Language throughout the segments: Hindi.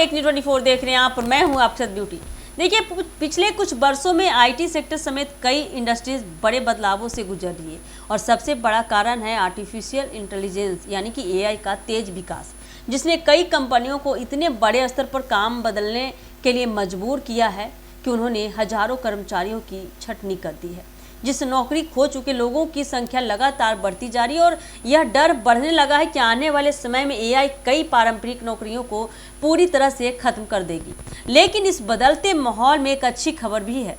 एक न्यूज़ 24 देख रहे हैं आप और मैं हूं अक्षत ब्यूटी। देखिए, पिछले कुछ वर्षों में आईटी सेक्टर समेत कई इंडस्ट्रीज बड़े बदलावों से गुजर रही है और सबसे बड़ा कारण है आर्टिफिशियल इंटेलिजेंस यानी कि एआई का तेज विकास, जिसने कई कंपनियों को इतने बड़े स्तर पर काम बदलने के लिए मजबूर किया है कि उन्होंने हजारों कर्मचारियों की छटनी कर दी है। जिस नौकरी खो चुके लोगों की संख्या लगातार बढ़ती जा रही है और यह डर बढ़ने लगा है कि आने वाले समय में एआई कई पारंपरिक नौकरियों को पूरी तरह से खत्म कर देगी। लेकिन इस बदलते माहौल में एक अच्छी खबर भी है।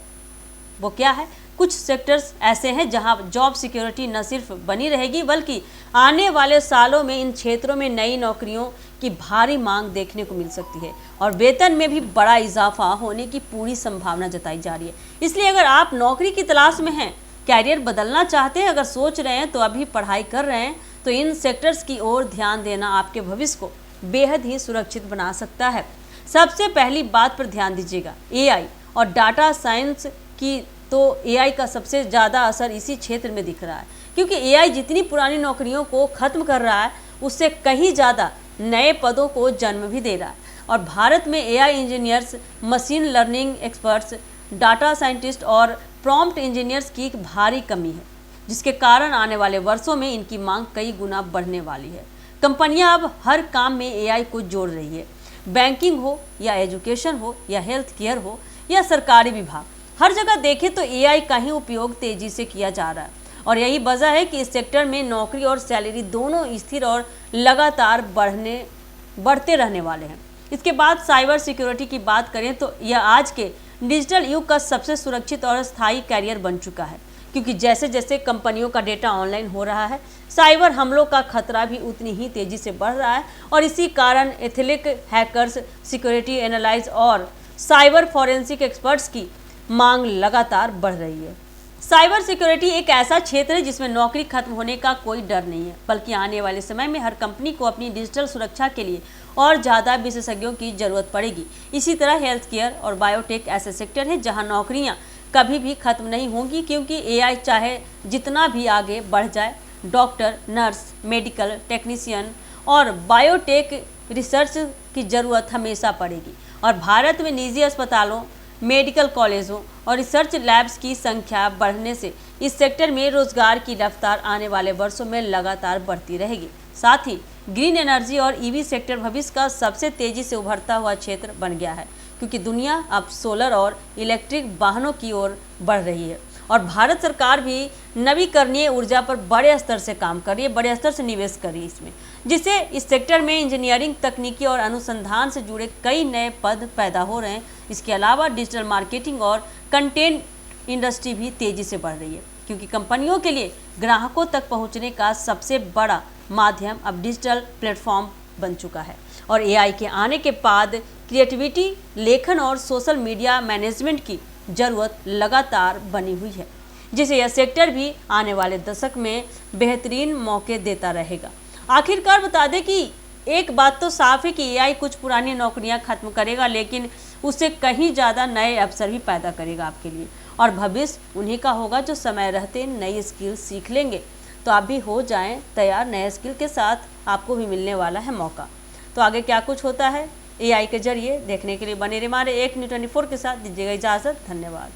वो क्या है? कुछ सेक्टर्स ऐसे हैं जहां जॉब सिक्योरिटी न सिर्फ बनी रहेगी बल्कि आने वाले सालों में इन क्षेत्रों में नई नौकरियों की भारी मांग देखने को मिल सकती है और वेतन में भी बड़ा इजाफा होने की पूरी संभावना जताई जा रही है। इसलिए अगर आप नौकरी की तलाश में हैं, कैरियर बदलना चाहते हैं, अगर सोच रहे हैं तो अभी पढ़ाई कर रहे हैं, तो इन सेक्टर्स की ओर ध्यान देना आपके भविष्य को बेहद ही सुरक्षित बना सकता है। सबसे पहली बात पर ध्यान दीजिएगा, एआई और डाटा साइंस की। तो एआई का सबसे ज़्यादा असर इसी क्षेत्र में दिख रहा है, क्योंकि एआई जितनी पुरानी नौकरियों को खत्म कर रहा है उससे कहीं ज़्यादा नए पदों को जन्म भी दे रहा है। और भारत में AI engineers, machine learning experts, data scientist और प्रॉम्प्ट इंजीनियर्स की एक भारी कमी है, जिसके कारण आने वाले वर्षों में इनकी मांग कई गुना बढ़ने वाली है। कंपनियां अब हर काम में एआई को जोड़ रही है, बैंकिंग हो या एजुकेशन हो या हेल्थ केयर हो या सरकारी विभाग, हर जगह देखें तो एआई का ही उपयोग तेजी से किया जा रहा है। और यही वजह है कि इस सेक्टर में नौकरी और सैलरी दोनों स्थिर और लगातार बढ़ते रहने वाले हैं। इसके बाद साइबर सिक्योरिटी की बात करें तो यह आज के डिजिटल युग का सबसे सुरक्षित और स्थायी कैरियर बन चुका है, क्योंकि जैसे जैसे कंपनियों का डेटा ऑनलाइन हो रहा है, साइबर हमलों का खतरा भी उतनी ही तेजी से बढ़ रहा है। और इसी कारण एथिकल हैकर्स, सिक्योरिटी एनालिस्ट और साइबर फॉरेंसिक एक्सपर्ट्स की मांग लगातार बढ़ रही है। साइबर सिक्योरिटी एक ऐसा क्षेत्र है जिसमें नौकरी खत्म होने का कोई डर नहीं है, बल्कि आने वाले समय में हर कंपनी को अपनी डिजिटल सुरक्षा के लिए और ज़्यादा विशेषज्ञों की जरूरत पड़ेगी। इसी तरह हेल्थ केयर और बायोटेक ऐसे सेक्टर हैं जहां नौकरियां कभी भी खत्म नहीं होंगी, क्योंकि एआई चाहे जितना भी आगे बढ़ जाए, डॉक्टर, नर्स, मेडिकल टेक्नीशियन और बायोटेक रिसर्च की जरूरत हमेशा पड़ेगी। और भारत में निजी अस्पतालों, मेडिकल कॉलेजों और रिसर्च लैब्स की संख्या बढ़ने से इस सेक्टर में रोजगार की रफ्तार आने वाले वर्षों में लगातार बढ़ती रहेगी। साथ ही ग्रीन एनर्जी और ईवी सेक्टर भविष्य का सबसे तेजी से उभरता हुआ क्षेत्र बन गया है, क्योंकि दुनिया अब सोलर और इलेक्ट्रिक वाहनों की ओर बढ़ रही है और भारत सरकार भी नवीकरणीय ऊर्जा पर बड़े स्तर से काम कर रही है, बड़े स्तर से निवेश कर रही है इसमें, जिससे इस सेक्टर में इंजीनियरिंग, तकनीकी और अनुसंधान से जुड़े कई नए पद पैदा हो रहे हैं। इसके अलावा डिजिटल मार्केटिंग और कंटेंट इंडस्ट्री भी तेजी से बढ़ रही है, क्योंकि कंपनियों के लिए ग्राहकों तक पहुंचने का सबसे बड़ा माध्यम अब डिजिटल प्लेटफॉर्म बन चुका है। और एआई के आने के बाद क्रिएटिविटी, लेखन और सोशल मीडिया मैनेजमेंट की जरूरत लगातार बनी हुई है, जिसे यह सेक्टर भी आने वाले दशक में बेहतरीन मौके देता रहेगा। आखिरकार बता दें कि एक बात तो साफ है कि एआई कुछ पुरानी नौकरियां खत्म करेगा, लेकिन उससे कहीं ज़्यादा नए अवसर भी पैदा करेगा आपके लिए। और भविष्य उन्हीं का होगा जो समय रहते नई स्किल सीख लेंगे। तो आप भी हो जाएं तैयार, नए स्किल के साथ आपको भी मिलने वाला है मौका। तो आगे क्या कुछ होता है एआई के जरिए देखने के लिए बने रहिए हमारे एक न्यूज़ 24 के साथ। दीजिएगा इजाज़त, धन्यवाद।